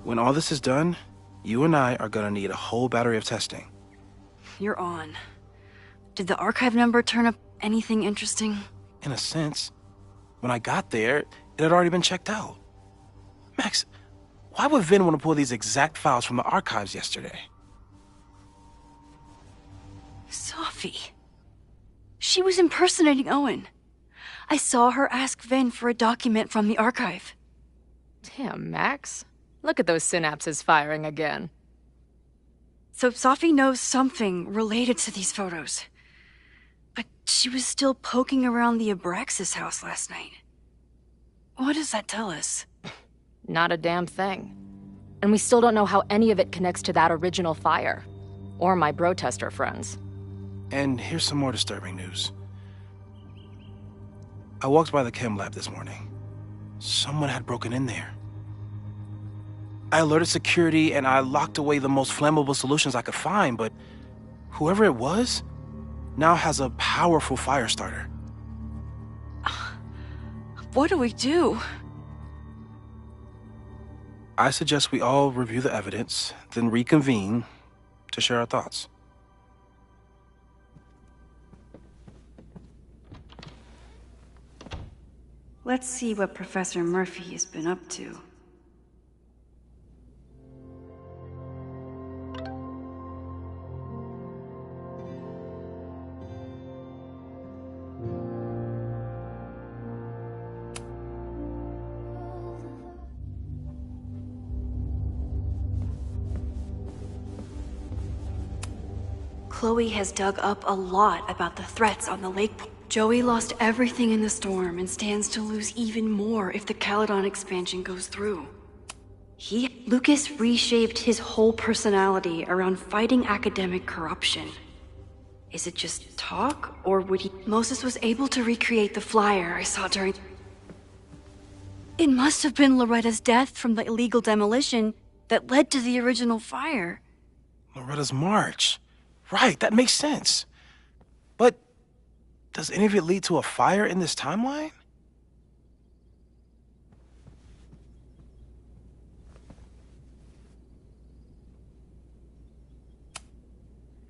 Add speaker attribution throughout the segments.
Speaker 1: When all this is done, you and I are gonna need a whole battery of testing.
Speaker 2: You're on. Did the archive number turn up anything interesting?
Speaker 1: In a sense, when I got there, it had already been checked out. Max, why would Vin want to pull these exact files from the archives yesterday?
Speaker 2: Sophie. She was impersonating Owen. I saw her ask Vin for a document from the archive.
Speaker 3: Damn, Max. Look at those synapses firing again.
Speaker 2: So Sophie knows something related to these photos. But she was still poking around the Abraxas house last night. What does that tell us?
Speaker 3: Not a damn thing. And we still don't know how any of it connects to that original fire. Or my bro-tester friends.
Speaker 1: And here's some more disturbing news. I walked by the chem lab this morning. Someone had broken in there. I alerted security and I locked away the most flammable solutions I could find, but whoever it was now has a powerful fire starter.
Speaker 2: What do we do?
Speaker 1: I suggest we all review the evidence, then reconvene to share our thoughts.
Speaker 2: Let's see what Professor Murphy has been up to. Chloe has dug up a lot about the threats on the lake. Joey lost everything in the storm and stands to lose even more if the Caledon expansion goes through. Lucas reshaped his whole personality around fighting academic corruption. Is it just talk, or would he— Moses was able to recreate the flyer I saw during— It must have been Loretta's death from the illegal demolition that led to the original fire.
Speaker 1: Loretta's march. Right, that makes sense. But does any of it lead to a fire in this timeline?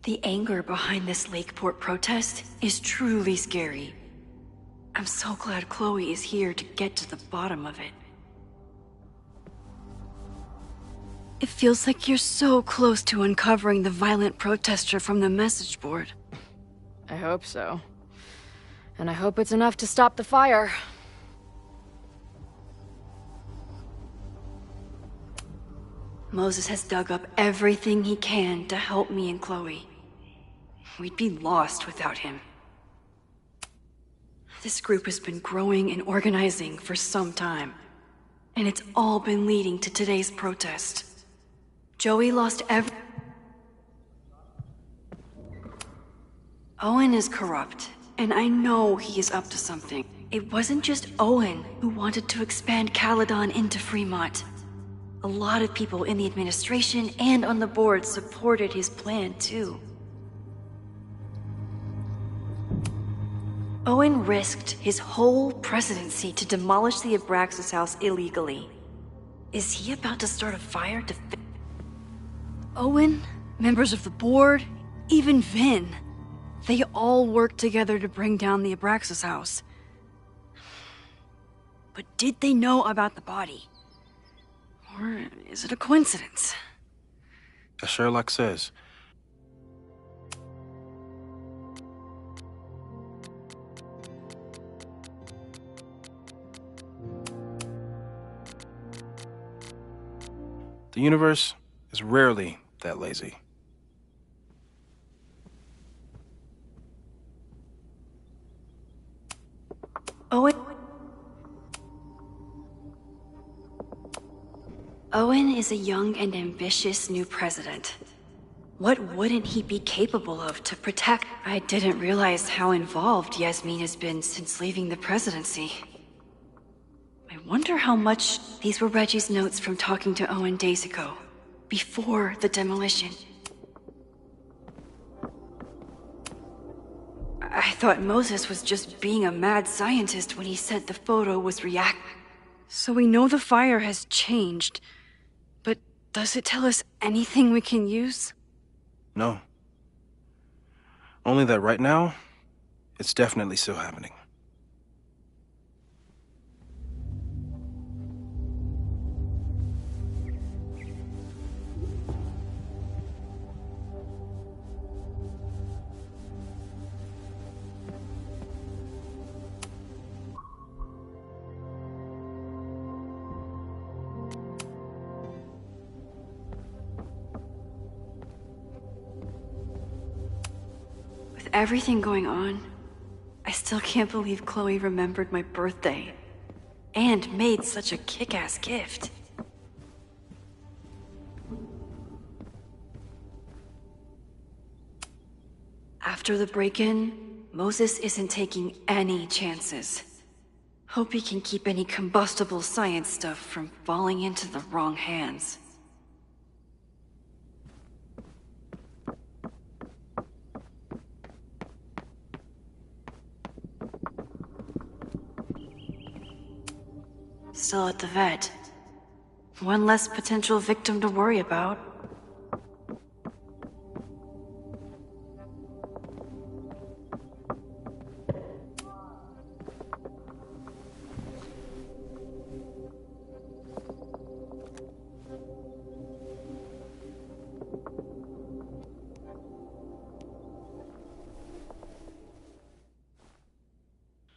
Speaker 2: The anger behind this Lakeport protest is truly scary. I'm so glad Chloe is here to get to the bottom of it. It feels like you're so close to uncovering the violent protester from the message board.
Speaker 3: I hope so. And I hope it's enough to stop the fire.
Speaker 2: Moses has dug up everything he can to help me and Chloe. We'd be lost without him. This group has been growing and organizing for some time, and it's all been leading to today's protest. Joey lost Owen is corrupt, and I know he is up to something. It wasn't just Owen who wanted to expand Caledon into Fremont. A lot of people in the administration and on the board supported his plan, too. Owen risked his whole presidency to demolish the Abraxas house illegally. Is he about to start a fire to Owen, members of the board, even Vin. They all worked together to bring down the Abraxas house. But did they know about the body? Or is it a coincidence?
Speaker 1: As Sherlock says. The universe is rarely that lazy.
Speaker 2: Owen is a young and ambitious new president. What wouldn't he be capable of to protect— I didn't realize how involved Yasmin has been since leaving the presidency. I wonder how much— These were Reggie's notes from talking to Owen days ago, before the demolition. I thought Moses was just being a mad scientist when he said the photo was So we know the fire has changed, but Does it tell us anything we can use?
Speaker 1: No. Only that right now, it's definitely still happening.
Speaker 2: With everything going on, I still can't believe Chloe remembered my birthday. And made such a kick-ass gift. After the break-in, Moses isn't taking any chances. Hope he can keep any combustible science stuff from falling into the wrong hands. Still at the vet. One less potential victim to worry about.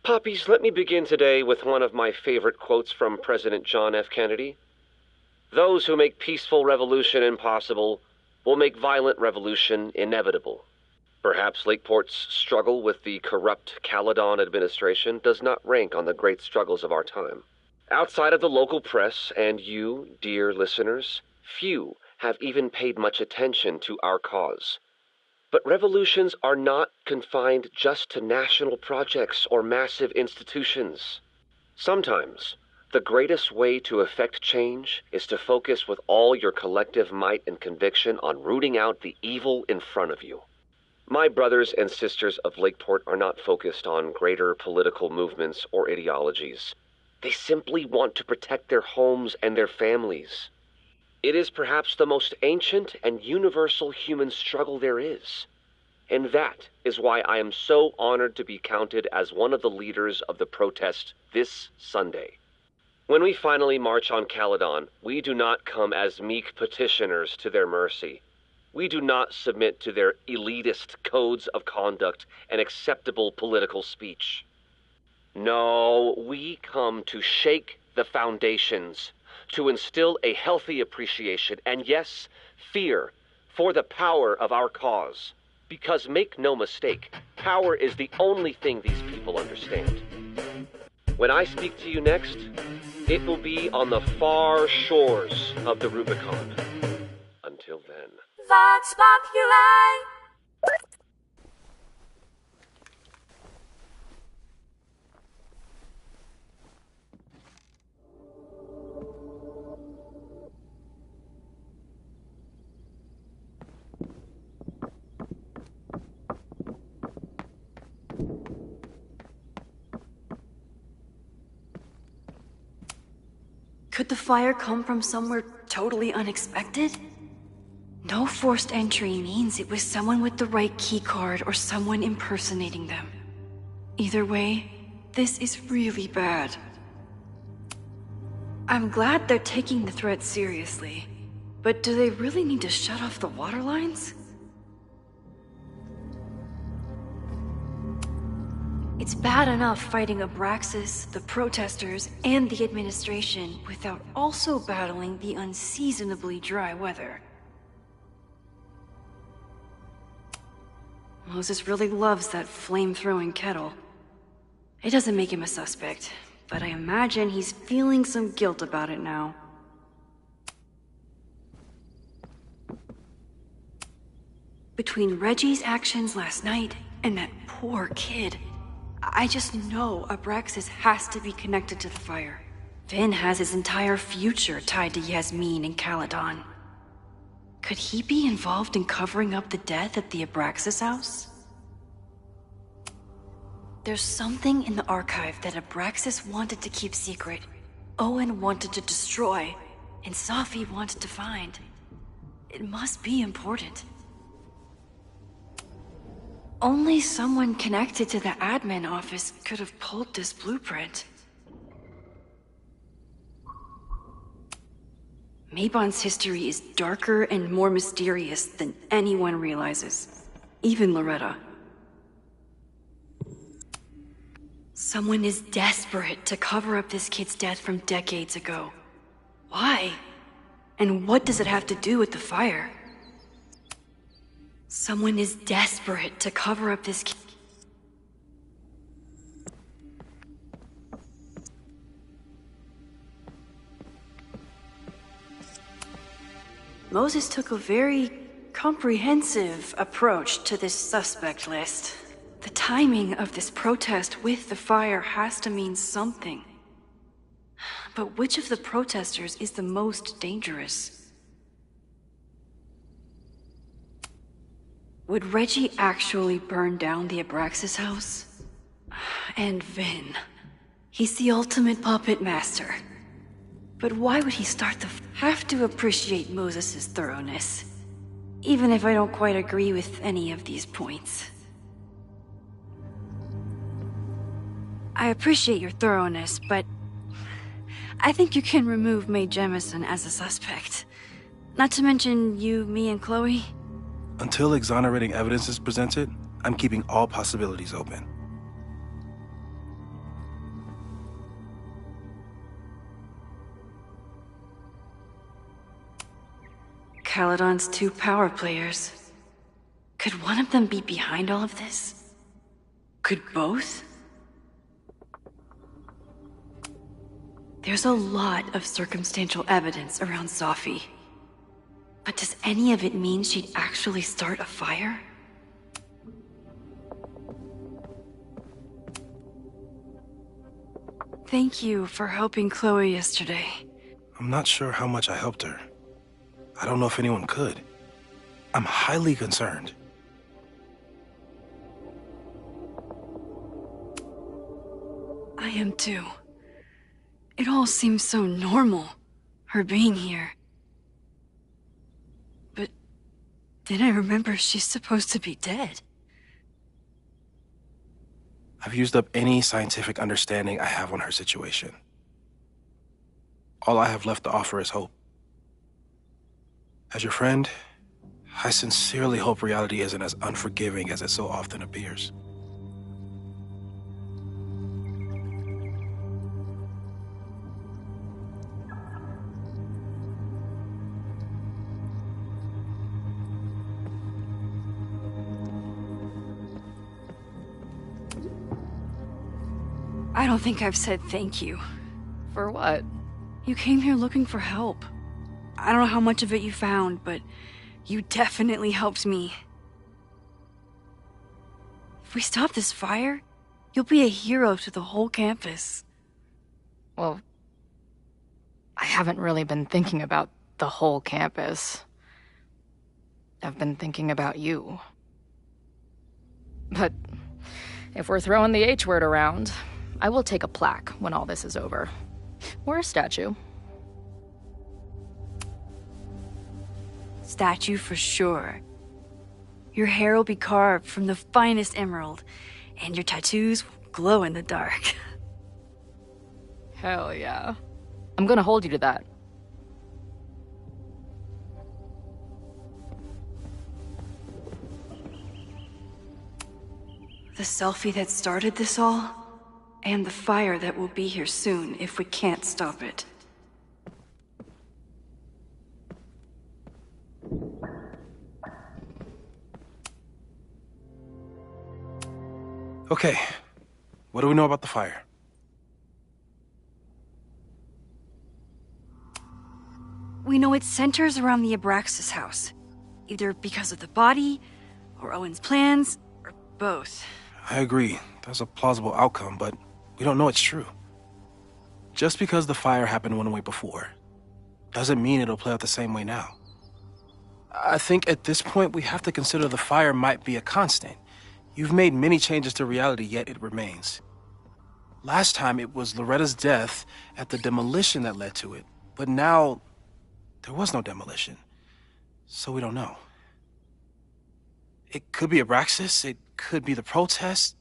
Speaker 4: Puppies, let me begin today with one of my favorite quotes from President John F. Kennedy. "Those who make peaceful revolution impossible will make violent revolution inevitable." Perhaps Lakeport's struggle with the corrupt Caledon administration does not rank on the great struggles of our time. Outside of the local press and you, dear listeners, few have even paid much attention to our cause. But revolutions are not confined just to national projects or massive institutions. Sometimes, the greatest way to effect change is to focus with all your collective might and conviction on rooting out the evil in front of you. My brothers and sisters of Lakeport are not focused on greater political movements or ideologies. They simply want to protect their homes and their families. It is perhaps the most ancient and universal human struggle there is. And that is why I am so honored to be counted as one of the leaders of the protest this Sunday. When we finally march on Caledon, we do not come as meek petitioners to their mercy. We do not submit to their elitist codes of conduct and acceptable political speech. No, we come to shake the foundations, to instill a healthy appreciation, and yes, fear, for the power of our cause. Because make no mistake, power is the only thing these people understand. When I speak to you next, it will be on the far shores of the Rubicon. Until then.
Speaker 5: Vox Populi!
Speaker 2: Could the fire come from somewhere totally unexpected? No forced entry means it was someone with the right keycard or someone impersonating them. Either way, this is really bad. I'm glad they're taking the threat seriously, but do they really need to shut off the water lines? It's bad enough fighting Abraxas, the protesters, and the administration without also battling the unseasonably dry weather. Moses really loves that flame-throwing kettle. It doesn't make him a suspect, but I imagine he's feeling some guilt about it now. Between Reggie's actions last night and that poor kid, I just know Abraxas has to be connected to the fire. Finn has his entire future tied to Yasmin and Caledon. Could he be involved in covering up the death at the Abraxas house? There's something in the archive that Abraxas wanted to keep secret, Owen wanted to destroy, and Safi wanted to find. It must be important. Only someone connected to the admin office could have pulled this blueprint. Mabon's history is darker and more mysterious than anyone realizes. Even Loretta. Someone is desperate to cover up this kid's death from decades ago. Why? And what does it have to do with the fire? Someone is desperate to cover up this kid. Moses took a very comprehensive approach to this suspect list. The timing of this protest with the fire has to mean something. But which of the protesters is the most dangerous? Would Reggie actually burn down the Abraxas house? And Vin. He's the ultimate puppet master. But why would he start the... Have to appreciate Moses' thoroughness. Even if I don't quite agree with any of these points. I appreciate your thoroughness, but... I think you can remove Mae Jemison as a suspect. Not to mention you, me, and Chloe.
Speaker 1: Until exonerating evidence is presented, I'm keeping all possibilities open.
Speaker 2: Caledon's 2 power players. Could one of them be behind all of this? Could both? There's a lot of circumstantial evidence around Safi. But does any of it mean she'd actually start a fire? Thank you for helping Chloe yesterday.
Speaker 1: I'm not sure how much I helped her. I don't know if anyone could. I'm highly concerned.
Speaker 2: I am too. It all seems so normal, her being here. But then I remember she's supposed to be dead.
Speaker 1: I've used up any scientific understanding I have on her situation. All I have left to offer is hope. As your friend, I sincerely hope reality isn't as unforgiving as it so often appears.
Speaker 2: I don't think I've said thank you.
Speaker 3: For what?
Speaker 2: You came here looking for help. I don't know how much of it you found, but you definitely helped me. If we stop this fire, you'll be a hero to the whole campus.
Speaker 3: Well, I haven't really been thinking about the whole campus. I've been thinking about you. But if we're throwing the H word around, I will take a plaque when all this is over. Or a statue.
Speaker 2: Statue for sure. Your hair will be carved from the finest emerald, and your tattoos will glow in the dark.
Speaker 3: Hell yeah. I'm gonna hold you to that.
Speaker 2: The selfie that started this all, and the fire that will be here soon if we can't stop it.
Speaker 1: Okay, what do we know about the fire?
Speaker 2: We know it centers around the Abraxas house, either because of the body, or Owen's plans, or both.
Speaker 1: I agree, that's a plausible outcome, but we don't know it's true. Just because the fire happened one way before, doesn't mean it'll play out the same way now. I think at this point we have to consider the fire might be a constant. You've made many changes to reality, yet it remains. Last time it was Loretta's death at the demolition that led to it, but now there was no demolition. So we don't know. It could be Abraxas, it could be the protest,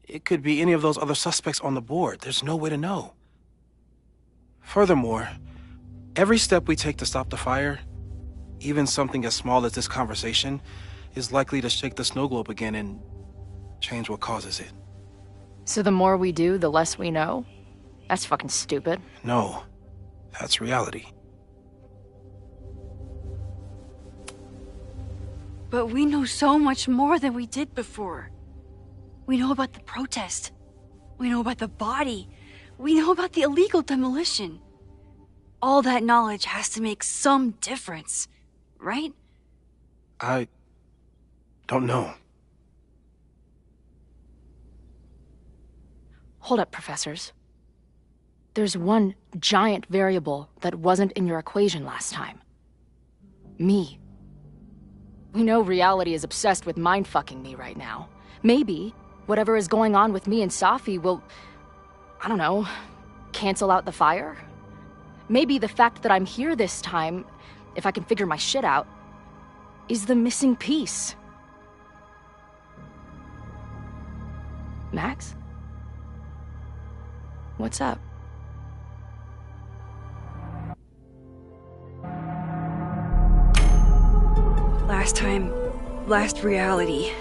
Speaker 1: it could be any of those other suspects on the board. There's no way to know. Furthermore, every step we take to stop the fire, even something as small as this conversation, is likely to shake the snow globe again and change what causes it.
Speaker 3: So the more we do, the less we know? That's fucking stupid.
Speaker 1: No, that's reality.
Speaker 2: But we know so much more than we did before. We know about the protest. We know about the body. We know about the illegal demolition. All that knowledge has to make some difference, right?
Speaker 1: I don't know.
Speaker 3: Hold up, professors. There's one giant variable that wasn't in your equation last time. Me. We know reality is obsessed with mind-fucking me right now. Maybe whatever is going on with me and Safi will, I don't know, cancel out the fire? Maybe the fact that I'm here this time, if I can figure my shit out, is the missing piece. Max? What's up?
Speaker 2: Last reality,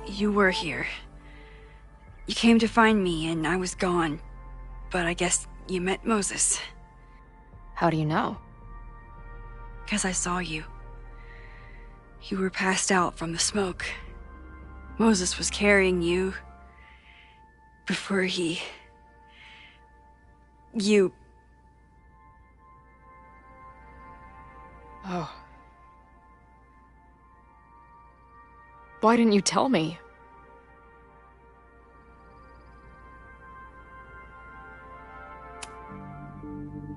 Speaker 2: you were here. You came to find me and I was gone, but I guess you met Moses.
Speaker 3: How do you know?
Speaker 2: 'Cause I saw you. You were passed out from the smoke. Moses was carrying you before you...
Speaker 3: Oh. Why didn't you tell me?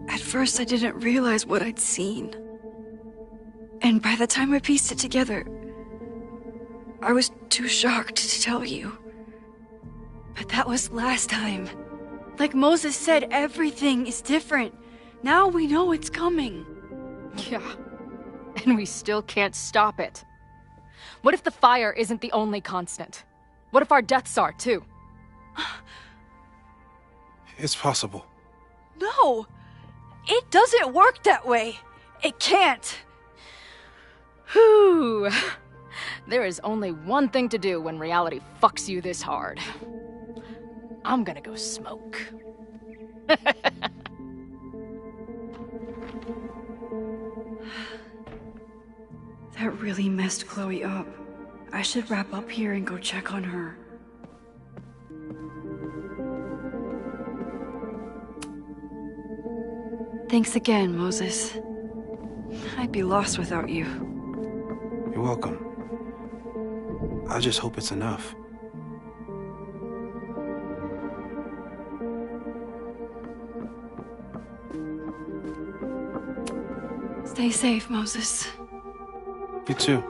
Speaker 2: At first, I didn't realize what I'd seen. And by the time I pieced it together, I was too shocked to tell you. But that was last time. Like Moses said, everything is different. Now we know it's coming.
Speaker 3: Yeah. And we still can't stop it. What if the fire isn't the only constant? What if our deaths are, too?
Speaker 1: It's possible.
Speaker 2: No! It doesn't work that way! It can't!
Speaker 3: Whew. There is only one thing to do when reality fucks you this hard. I'm gonna go smoke.
Speaker 2: That really messed Chloe up. I should wrap up here and go check on her. Thanks again, Moses. I'd be lost without you.
Speaker 1: You're welcome. I just hope it's enough.
Speaker 2: Stay safe, Moses.
Speaker 1: You too.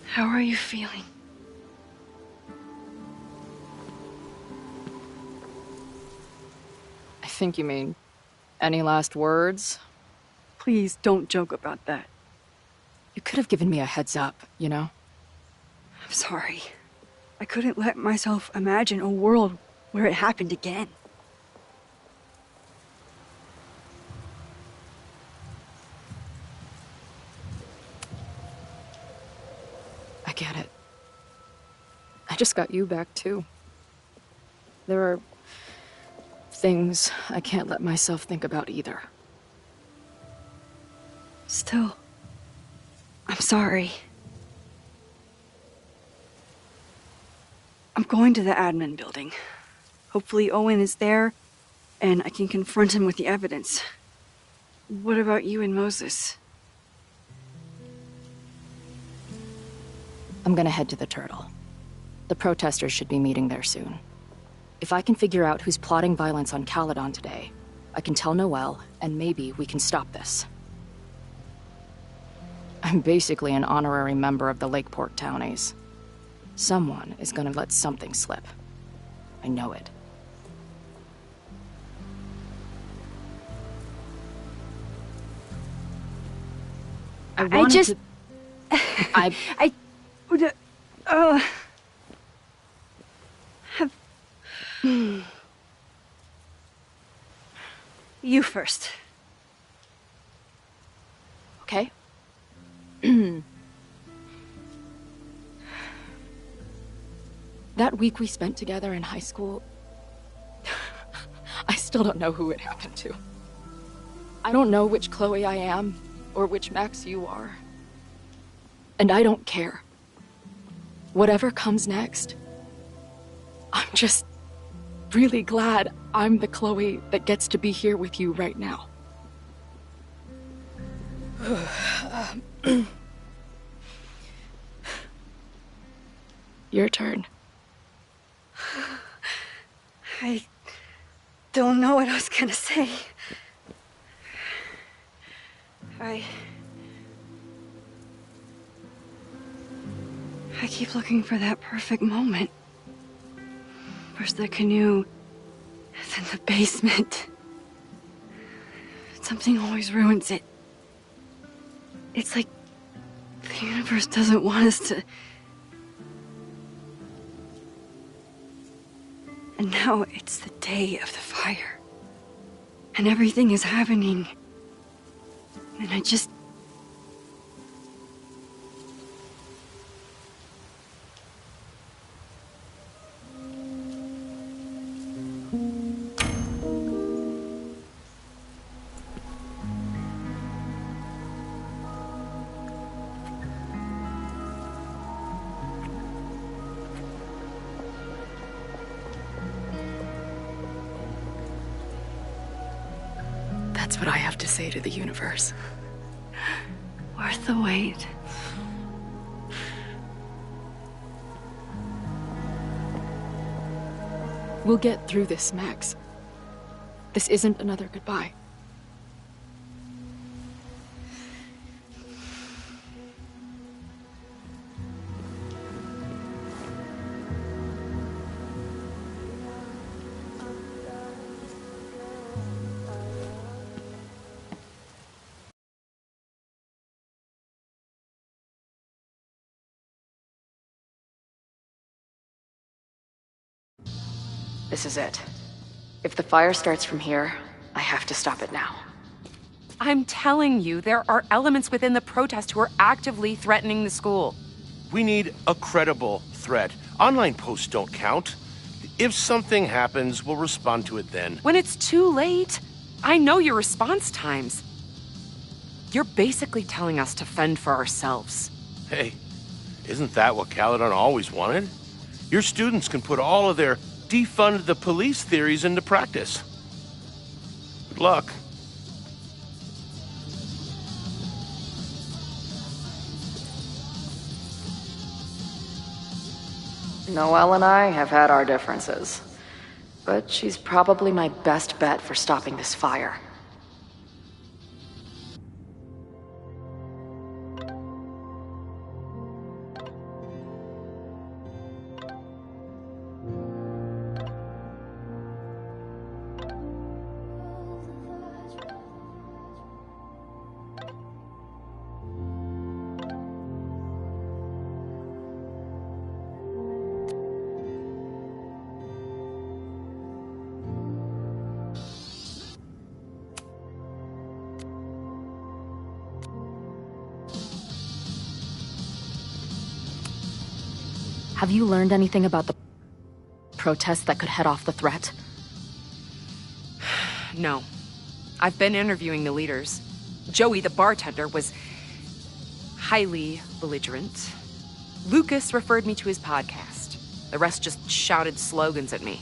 Speaker 2: How are you feeling?
Speaker 3: I think you mean, any last words?
Speaker 2: Please don't joke about that.
Speaker 3: You could have given me a heads up, you know?
Speaker 2: I'm sorry. I couldn't let myself imagine a world where it happened again.
Speaker 3: I get it. I just got you back, too. There are things I can't let myself think about either.
Speaker 2: Still, I'm sorry. I'm going to the admin building. Hopefully Owen is there, and I can confront him with the evidence. What about you and Moses?
Speaker 3: I'm gonna head to the Turtle. The protesters should be meeting there soon. If I can figure out who's plotting violence on Caledon today, I can tell Noelle, and maybe we can stop this. I'm basically an honorary member of the Lakeport Townies. Someone is gonna let something slip. I know it.
Speaker 2: You first.
Speaker 3: Okay. That week we spent together in high school, I still don't know who it happened to. I don't know which Chloe I am, or which Max you are. And I don't care. Whatever comes next, I'm just really glad I'm the Chloe that gets to be here with you right now. Your turn.
Speaker 2: I don't know what I was gonna say. I keep looking for that perfect moment. First the canoe, then the basement. Something always ruins it. It's like the universe doesn't want us to... And now it's the day of the fire. And everything is happening. And I just...
Speaker 3: That's what I have to say to the universe.
Speaker 2: Worth the wait.
Speaker 3: We'll get through this, Max. This isn't another goodbye. This is it. If the fire starts from here, I have to stop it now.
Speaker 6: I'm telling you, there are elements within the protest who are actively threatening the school.
Speaker 7: We need a credible threat. Online posts don't count. If something happens, we'll respond to it then.
Speaker 6: When it's too late, I know your response times. You're basically telling us to fend for ourselves.
Speaker 7: Hey, isn't that what Caledon always wanted? Your students can put all of their defund the police theories into practice. Good luck.
Speaker 3: Noelle and I have had our differences, but she's probably my best bet for stopping this fire. Have you learned anything about the protests that could head off the threat?
Speaker 6: No. I've been interviewing the leaders. Joey, the bartender, was highly belligerent. Lucas referred me to his podcast. The rest just shouted slogans at me.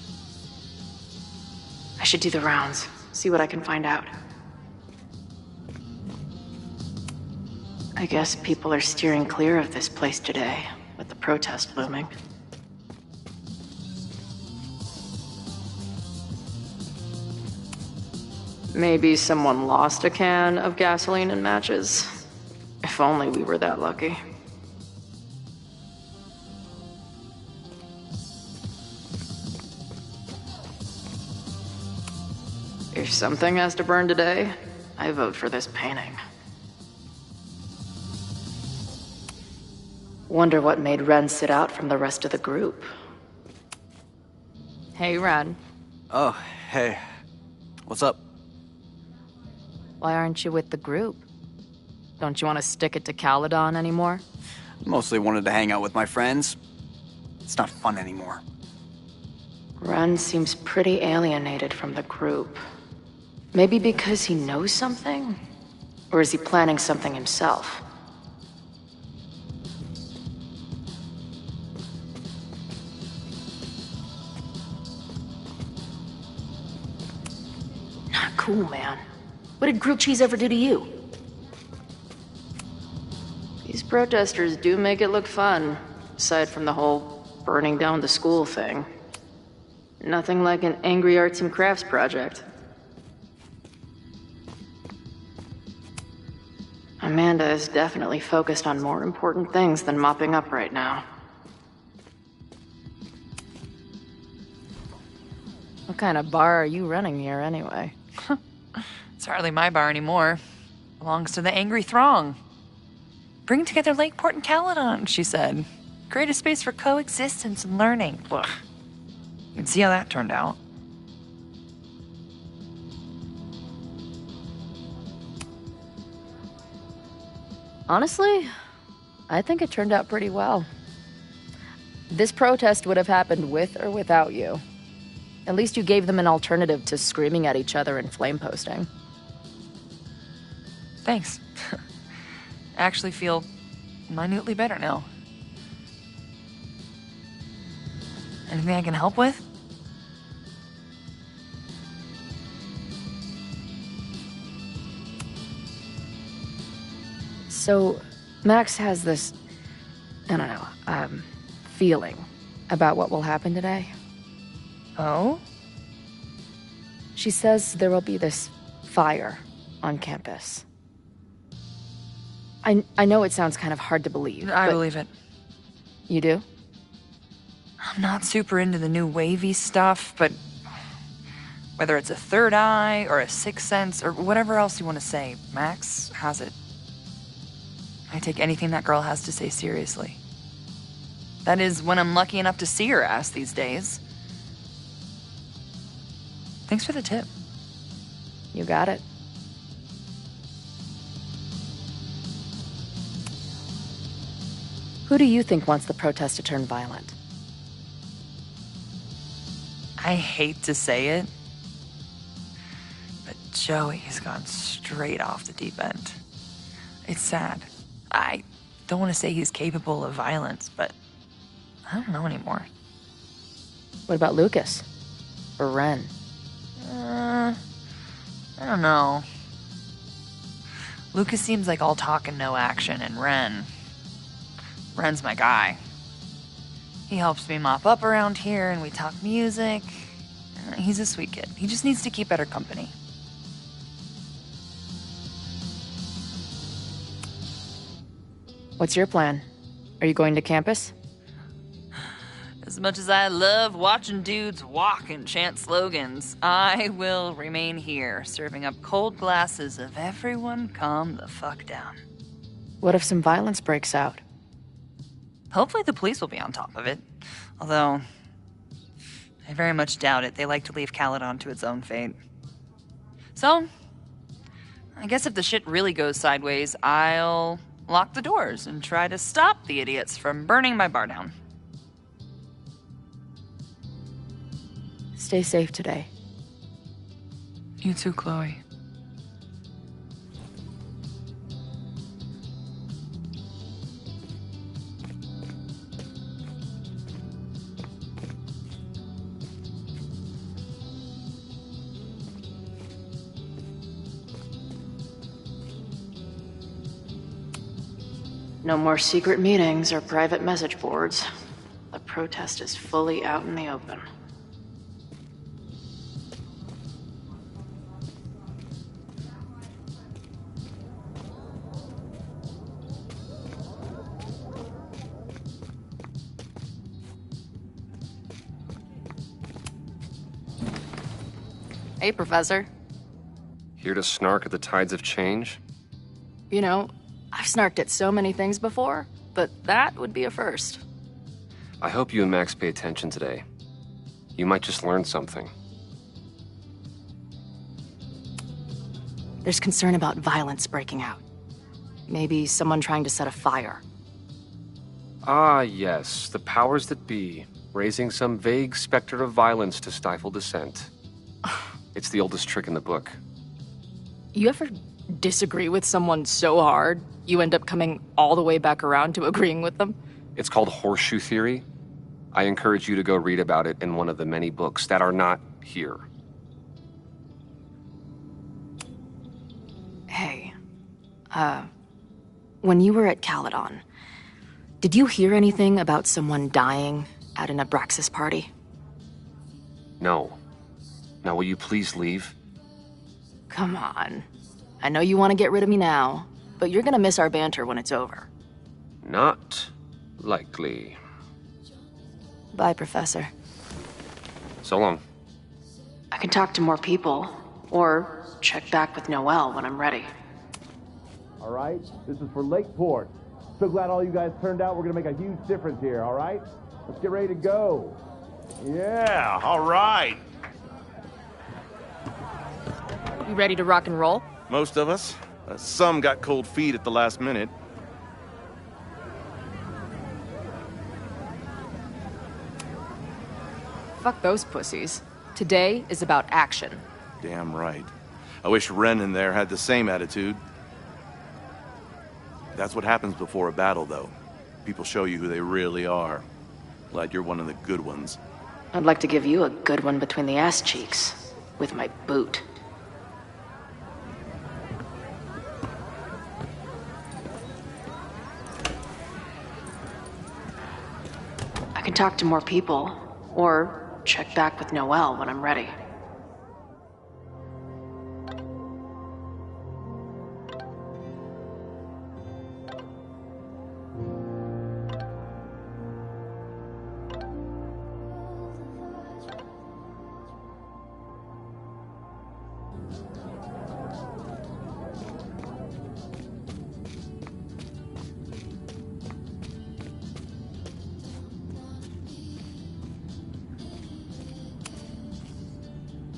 Speaker 3: I should do the rounds, see what I can find out. I guess people are steering clear of this place today, with the protest looming. Maybe someone lost a can of gasoline and matches. If only we were that lucky. If something has to burn today, I vote for this painting. Wonder what made Ren sit out from the rest of the group. Hey, Ren.
Speaker 8: Oh, hey. What's up?
Speaker 3: Why aren't you with the group? Don't you want to stick it to Caledon anymore?
Speaker 8: Mostly wanted to hang out with my friends. It's not fun anymore.
Speaker 3: Ren seems pretty alienated from the group. Maybe because he knows something? Or is he planning something himself? Not cool, man. What did grilled cheese ever do to you? These protesters do make it look fun, aside from the whole burning down the school thing. Nothing like an angry arts and crafts project. Amanda is definitely focused on more important things than mopping up right now. What kind of bar are you running here anyway?
Speaker 9: It's hardly my bar anymore. Belongs to the angry throng. Bring together Lakeport and Caledon, she said. Create a space for coexistence and learning. Ugh. You can see how that turned out.
Speaker 3: Honestly, I think it turned out pretty well. This protest would have happened with or without you. At least you gave them an alternative to screaming at each other and flame posting.
Speaker 9: Thanks. I actually feel minutely better now. Anything I can help with?
Speaker 3: So, Max has this, I don't know, feeling about what will happen today.
Speaker 9: Oh?
Speaker 3: She says there will be this fire on campus. I know it sounds kind of hard to believe.
Speaker 9: I believe it.
Speaker 3: You do?
Speaker 9: I'm not super into the new wavy stuff, but whether it's a third eye or a sixth sense or whatever else you want to say, Max has it. I take anything that girl has to say seriously. That is, when I'm lucky enough to see her ass these days. Thanks for the tip.
Speaker 3: You got it. Who do you think wants the protest to turn violent?
Speaker 9: I hate to say it, but Joey's gone straight off the deep end. It's sad. I don't want to say he's capable of violence, but I don't know anymore.
Speaker 3: What about Lucas? Or Ren?
Speaker 9: I don't know. Lucas seems like all talk and no action, and Ren's my guy. He helps me mop up around here, and we talk music. He's a sweet kid. He just needs to keep better company.
Speaker 3: What's your plan? Are you going to campus?
Speaker 9: As much as I love watching dudes walk and chant slogans, I will remain here, serving up cold glasses of everyone calm the fuck down.
Speaker 3: What if some violence breaks out?
Speaker 9: Hopefully the police will be on top of it. Although, I very much doubt it. They like to leave Caledon to its own fate. So, I guess if the shit really goes sideways, I'll lock the doors and try to stop the idiots from burning my bar down.
Speaker 3: Stay safe today.
Speaker 9: You too, Chloe.
Speaker 3: No more secret meetings or private message boards. The protest is fully out in the open. Hey, Professor.
Speaker 10: Here to snark at the tides of change?
Speaker 3: You know, I've snarked at so many things before, but that would be a first.
Speaker 10: I hope you and Max pay attention today. You might just learn something.
Speaker 3: There's concern about violence breaking out. Maybe someone trying to set a fire.
Speaker 10: Ah, yes, the powers that be, raising some vague specter of violence to stifle dissent. It's the oldest trick in the book.
Speaker 3: You ever disagree with someone so hard, you end up coming all the way back around to agreeing with them?
Speaker 10: It's called horseshoe theory. I encourage you to go read about it in one of the many books that are not here.
Speaker 3: Hey, when you were at Caledon, did you hear anything about someone dying at an Abraxas party?
Speaker 10: No. Now, will you please leave?
Speaker 3: Come on. I know you want to get rid of me now, but you're gonna miss our banter when it's over.
Speaker 10: Not likely.
Speaker 3: Bye, Professor.
Speaker 10: So long.
Speaker 3: I can talk to more people, or check back with Noelle when I'm ready.
Speaker 11: All right, this is for Lakeport. So glad all you guys turned out. We're gonna make a huge difference here, all right? Let's get ready to go.
Speaker 7: Yeah, all right.
Speaker 3: You ready to rock and roll?
Speaker 12: Most of us. Some got cold feet at the last minute.
Speaker 3: Fuck those pussies. Today is about action.
Speaker 12: Damn right. I wish Ren in there had the same attitude. That's what happens before a battle, though. People show you who they really are. Glad you're one of the good ones.
Speaker 3: I'd like to give you a good one between the ass cheeks. With my boot. I can talk to more people, or check back with Noelle when I'm ready.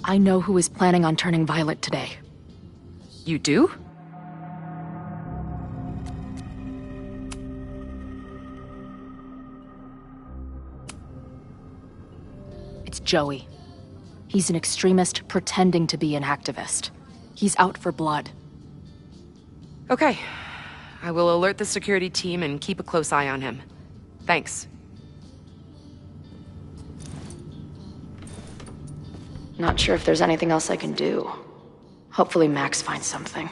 Speaker 3: I know who is planning on turning violent today.
Speaker 6: You do?
Speaker 3: It's Joey. He's an extremist pretending to be an activist. He's out for blood.
Speaker 6: Okay. I will alert the security team and keep a close eye on him. Thanks.
Speaker 3: Not sure if there's anything else I can do. Hopefully Max finds something.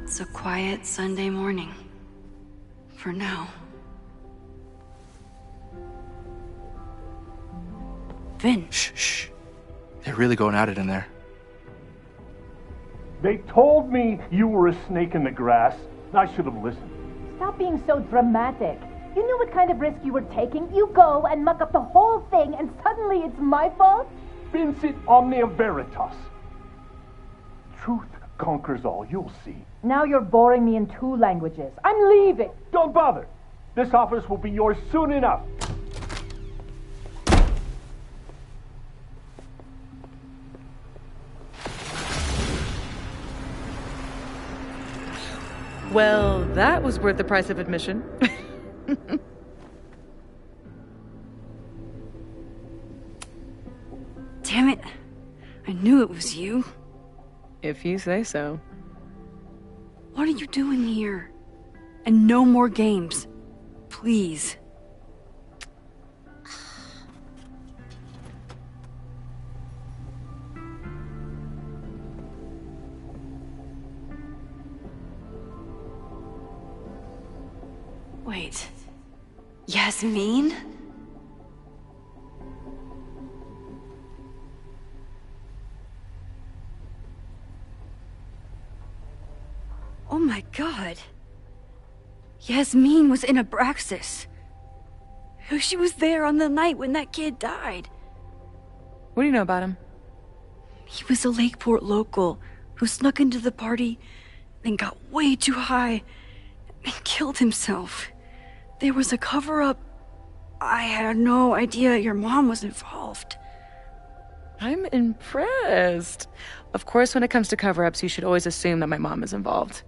Speaker 2: It's a quiet Sunday morning. For now. Vin.
Speaker 1: Shh. They're really going at it in there.
Speaker 11: They told me you were a snake in the grass. I should have listened.
Speaker 13: Stop being so dramatic. You knew what kind of risk you were taking. You go and muck up the whole thing, and suddenly it's my fault?
Speaker 11: Vincit omnia veritas. Truth conquers all, you'll see.
Speaker 13: Now you're boring me in 2 languages. I'm leaving.
Speaker 11: Don't bother. This office will be yours soon enough.
Speaker 14: Well, that was worth the price of admission.
Speaker 2: Damn it. I knew it was you.
Speaker 14: If you say so.
Speaker 2: What are you doing here? And no more games. Please. Wait. Yasmin? Oh my god. Yasmin was in Abraxas. She was there on the night when that kid died.
Speaker 9: What do you know about him?
Speaker 2: He was a Lakeport local who snuck into the party, then got way too high and killed himself. There was a cover-up. I had no idea your mom was involved.
Speaker 14: I'm impressed. Of course, when it comes to cover-ups, you should always assume that my mom is involved.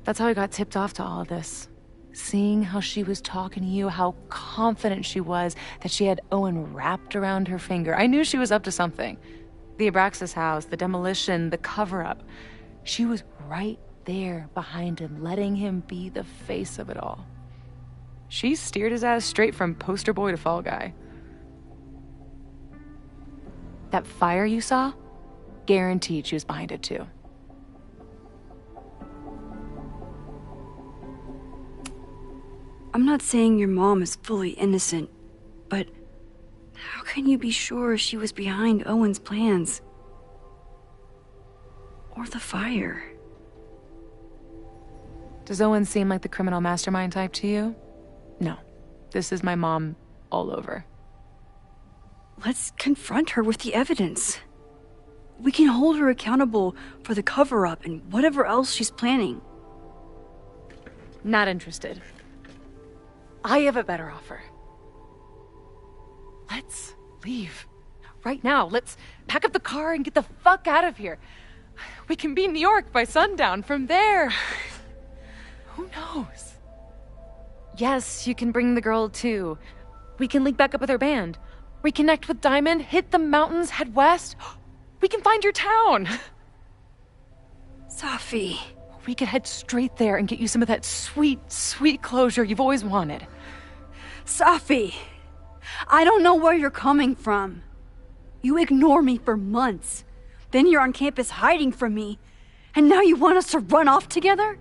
Speaker 14: That's how I got tipped off to all of this. Seeing how she was talking to you, how confident she was that she had Owen wrapped around her finger. I knew she was up to something. The Abraxas house, the demolition, the cover-up. She was right there behind him, letting him be the face of it all. She steered his ass straight from poster boy to fall guy. That fire you saw? Guaranteed she was behind it too.
Speaker 2: I'm not saying your mom is fully innocent, but how can you be sure she was behind Owen's plans? Or the fire?
Speaker 14: Does Owen seem like the criminal mastermind type to you? No. This is my mom all over.
Speaker 2: Let's confront her with the evidence. We can hold her accountable for the cover-up and whatever else she's planning.
Speaker 14: Not interested. I have a better offer. Let's leave. Right now. Let's pack up the car and get the fuck out of here. We can be in New York by sundown. From there, who knows? Yes, you can bring the girl too. We can link back up with her band. Reconnect with Diamond, hit the mountains, head west. We can find your town.
Speaker 2: Safi.
Speaker 14: We could head straight there and get you some of that sweet, sweet closure you've always wanted.
Speaker 2: Safi, I don't know where you're coming from. You ignore me for months. Then you're on campus hiding from me. And now you want us to run off together?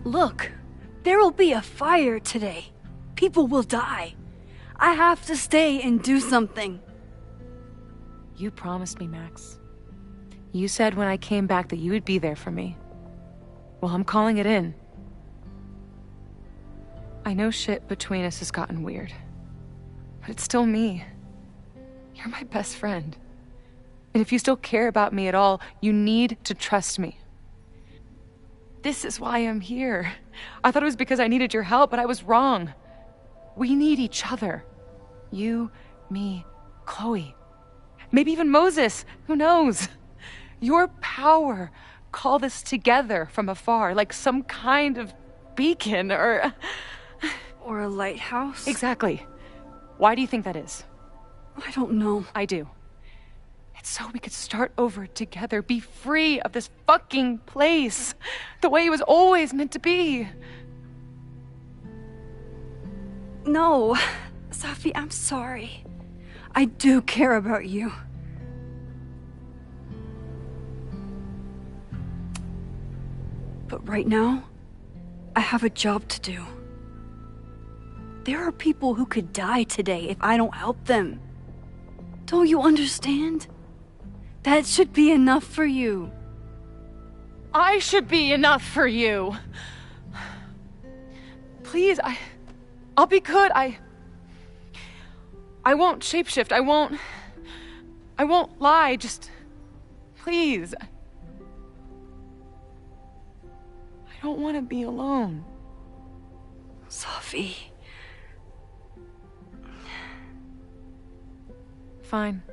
Speaker 2: Look, there will be a fire today. People will die. I have to stay and do something.
Speaker 14: You promised me, Max. You said when I came back that you would be there for me. Well, I'm calling it in. I know shit between us has gotten weird. But it's still me. You're my best friend. And if you still care about me at all, you need to trust me. This is why I'm here. I thought it was because I needed your help, but I was wrong. We need each other. You, me, Chloe. Maybe even Moses. Who knows? Your power called us together from afar, like some kind of beacon or
Speaker 2: a lighthouse?
Speaker 14: Exactly. Why do you think that is?
Speaker 2: I don't know.
Speaker 14: I do. It's so we could start over together, be free of this fucking place, the way it was always meant to be.
Speaker 2: No, Safi, I'm sorry. I do care about you. But right now, I have a job to do. There are people who could die today if I don't help them. Don't you understand? That should be enough for you.
Speaker 14: I should be enough for you. Please, I'll be good. I won't shapeshift. I won't lie. Just please. I don't want to be alone.
Speaker 2: Safi.
Speaker 14: Fine.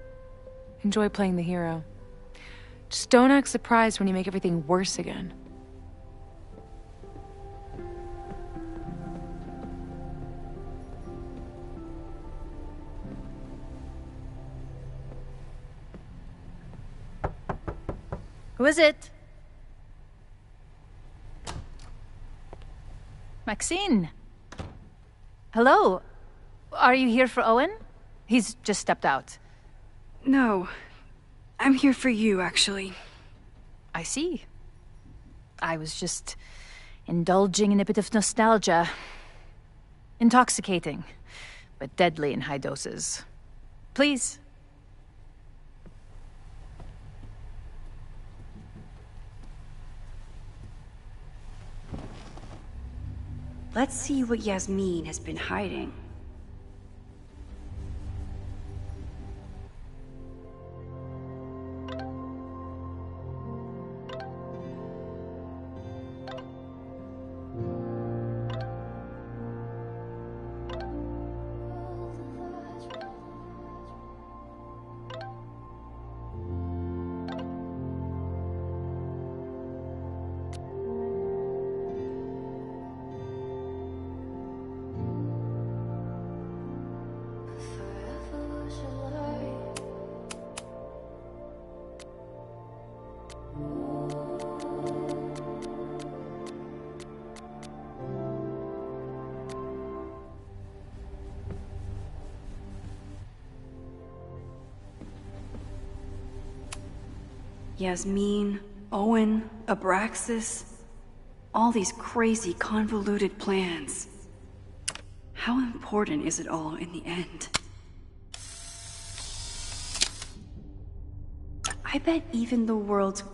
Speaker 14: Enjoy playing the hero. Just don't act surprised when you make everything worse again.
Speaker 15: Who is it? Maxine. Hello. Are you here for Owen? He's just stepped out.
Speaker 2: No. I'm here for you, actually.
Speaker 15: I see. I was just indulging in a bit of nostalgia. Intoxicating, but deadly in high doses. Please.
Speaker 2: Let's see what Yasmin has been hiding. Yasmin, Owen, Abraxas, all these crazy, convoluted plans. How important is it all in the end? I bet even the world's...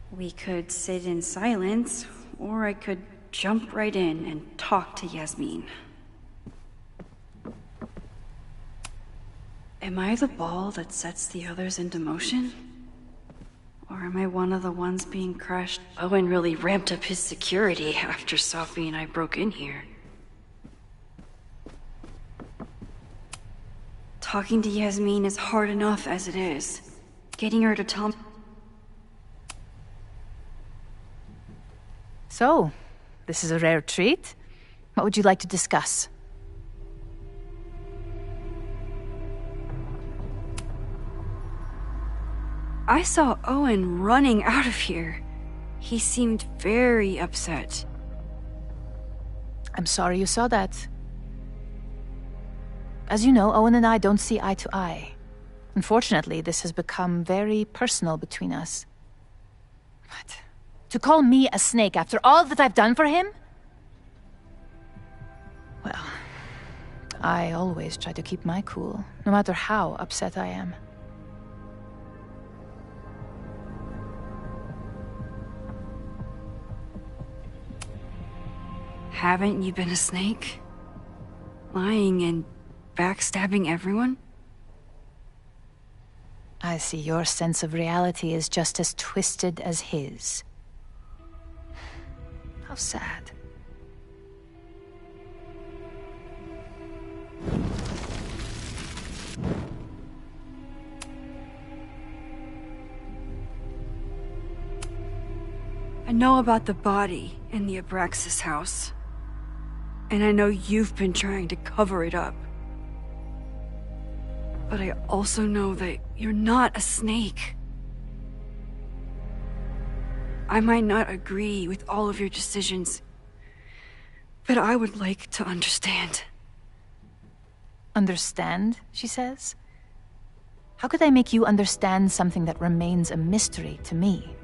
Speaker 2: We could sit in silence, or I could jump right in and talk to Yasmin. Am I the ball that sets the others into motion? Or am I one of the ones being crushed? Owen really ramped up his security after Sophie and I broke in here. Talking to Yasmin is hard enough as it is. Getting her to tell me...
Speaker 15: So, this is a rare treat. What would you like to discuss?
Speaker 2: I saw Owen running out of here. He seemed very upset.
Speaker 15: I'm sorry you saw that. As you know, Owen and I don't see eye to eye. Unfortunately, this has become very personal between us. But to call me a snake after all that I've done for him? Well, I always try to keep my cool, no matter how upset I am.
Speaker 2: Haven't you been a snake? Lying and backstabbing everyone?
Speaker 15: I see your sense of reality is just as twisted as his. How sad.
Speaker 2: I know about the body in the Abraxas house. And I know you've been trying to cover it up. But I also know that you're not a snake. I might not agree with all of your decisions, but I would like to understand.
Speaker 15: Understand, she says? How could I make you understand something that remains a mystery to me?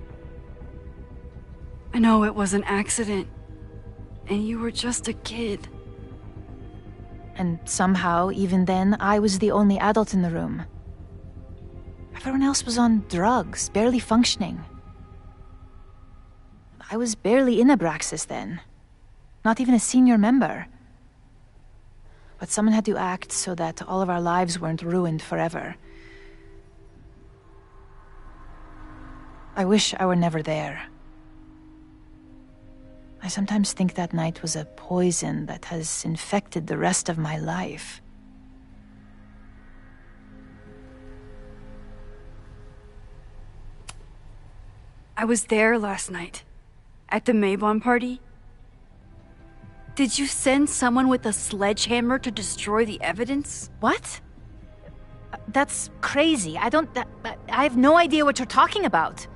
Speaker 2: I know it was an accident, and you were just a kid.
Speaker 15: And somehow, even then, I was the only adult in the room. Everyone else was on drugs, barely functioning. I was barely in Abraxas then. Not even a senior member. But someone had to act so that all of our lives weren't ruined forever. I wish I were never there. I sometimes think that night was a poison that has infected the rest of my life.
Speaker 2: I was there last night, at the Maybon party. Did you send someone with a sledgehammer to destroy the evidence?
Speaker 15: What? That's crazy. I have no idea what you're talking about.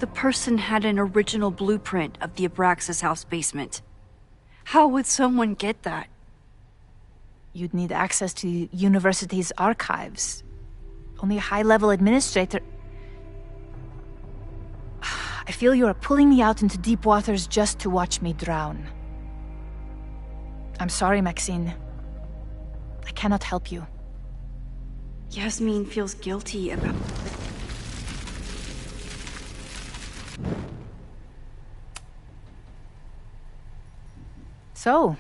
Speaker 2: The person had an original blueprint of the Abraxas house basement. How would someone get that?
Speaker 15: You'd need access to the university's archives. Only a high-level administrator... I feel you are pulling me out into deep waters just to watch me drown. I'm sorry, Maxine. I cannot help you.
Speaker 2: Yasmin feels guilty about...
Speaker 15: So,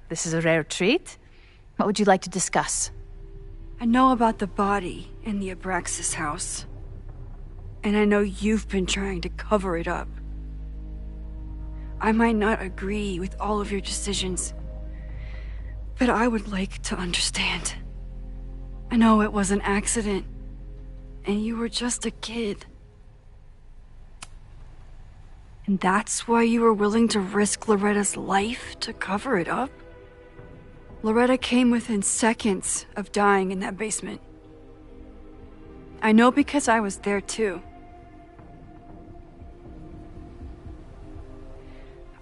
Speaker 15: this is a rare treat. What would you like to discuss?
Speaker 2: I know about the body in the Abraxas house. And I know you've been trying to cover it up. I might not agree with all of your decisions, but I would like to understand. I know it was an accident, and you were just a kid. And that's why you were willing to risk Loretta's life to cover it up? Loretta came within seconds of dying in that basement. I know because I was there too.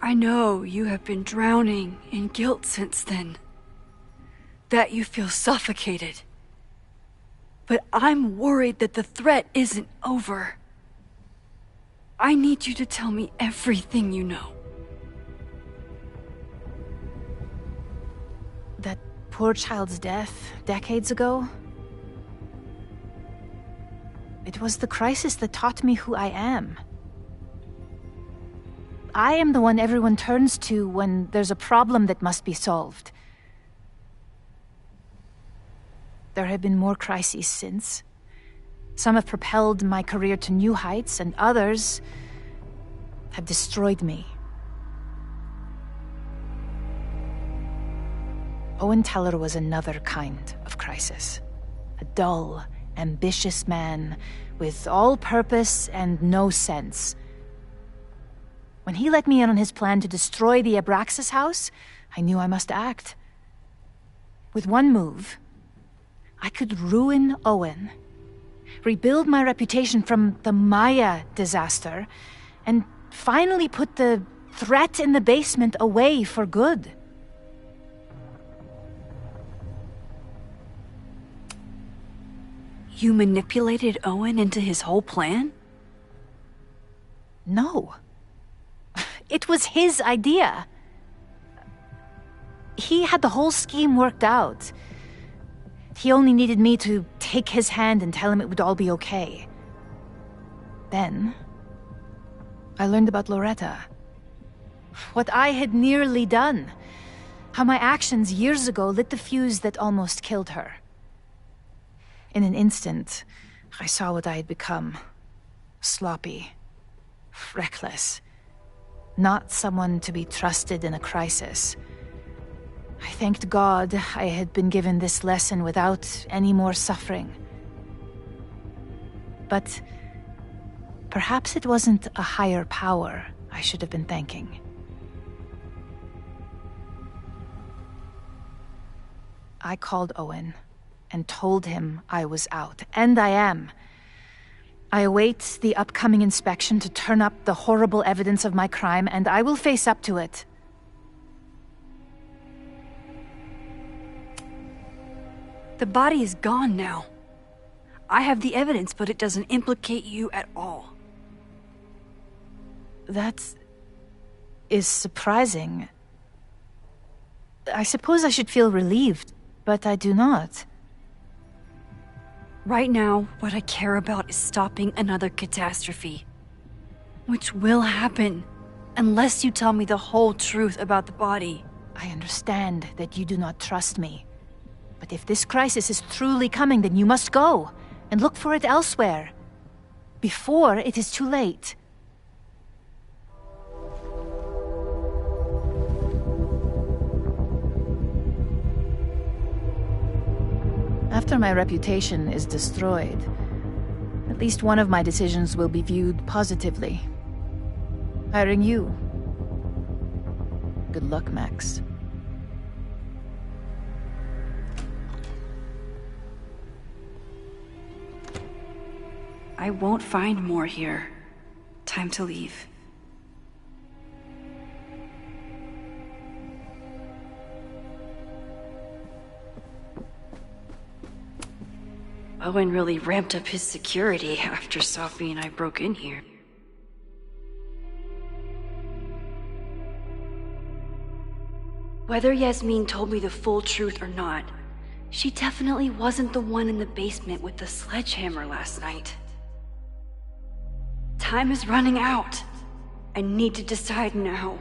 Speaker 2: I know you have been drowning in guilt since then. That you feel suffocated. But I'm worried that the threat isn't over. I need you to tell me everything you know.
Speaker 15: That poor child's death decades ago? It was the crisis that taught me who I am. I am the one everyone turns to when there's a problem that must be solved. There have been more crises since. Some have propelled my career to new heights, and others have destroyed me. Owen Teller was another kind of crisis. A dull, ambitious man with all purpose and no sense. When he let me in on his plan to destroy the Abraxas house, I knew I must act. With one move, I could ruin Owen, rebuild my reputation from the Maya disaster, and finally put the threat in the basement away for good.
Speaker 2: You manipulated Owen into his whole plan?
Speaker 15: No. It was his idea. He had the whole scheme worked out. He only needed me to take his hand and tell him it would all be okay. Then, I learned about Loretta. What I had nearly done. How my actions years ago lit the fuse that almost killed her. In an instant, I saw what I had become. Sloppy. Reckless. Not someone to be trusted in a crisis. I thanked God I had been given this lesson without any more suffering. But perhaps it wasn't a higher power I should have been thanking. I called Owen and told him I was out, and I am. I await the upcoming inspection to turn up the horrible evidence of my crime, and I will face up to it.
Speaker 2: The body is gone now. I have the evidence, but it doesn't implicate you at all.
Speaker 15: That is surprising. I suppose I should feel relieved, but I do not.
Speaker 2: Right now, what I care about is stopping another catastrophe. Which will happen, unless you tell me the whole truth about the body.
Speaker 15: I understand that you do not trust me. But if this crisis is truly coming, then you must go, and look for it elsewhere. Before it is too late. After my reputation is destroyed, at least one of my decisions will be viewed positively. Hiring you. Good luck, Max.
Speaker 2: I won't find more here. time to leave. Owen really ramped up his security after Sophie and I broke in here. Whether Yasmin told me the full truth or not, she definitely wasn't the one in the basement with the sledgehammer last night. Time is running out. I need to decide now.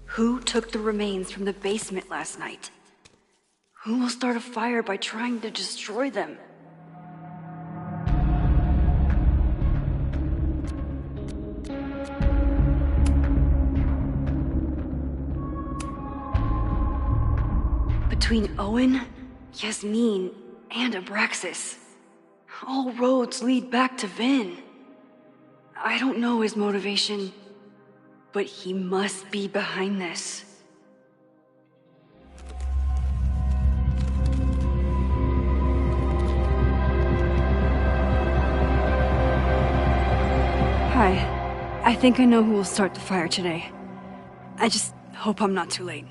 Speaker 2: Who took the remains from the basement last night? Who will start a fire by trying to destroy them? Between Owen, Yasmin, and Abraxas, all roads lead back to Vin. I don't know his motivation, but he must be behind this. Hi. I think I know who will start the fire today. I just hope I'm not too late.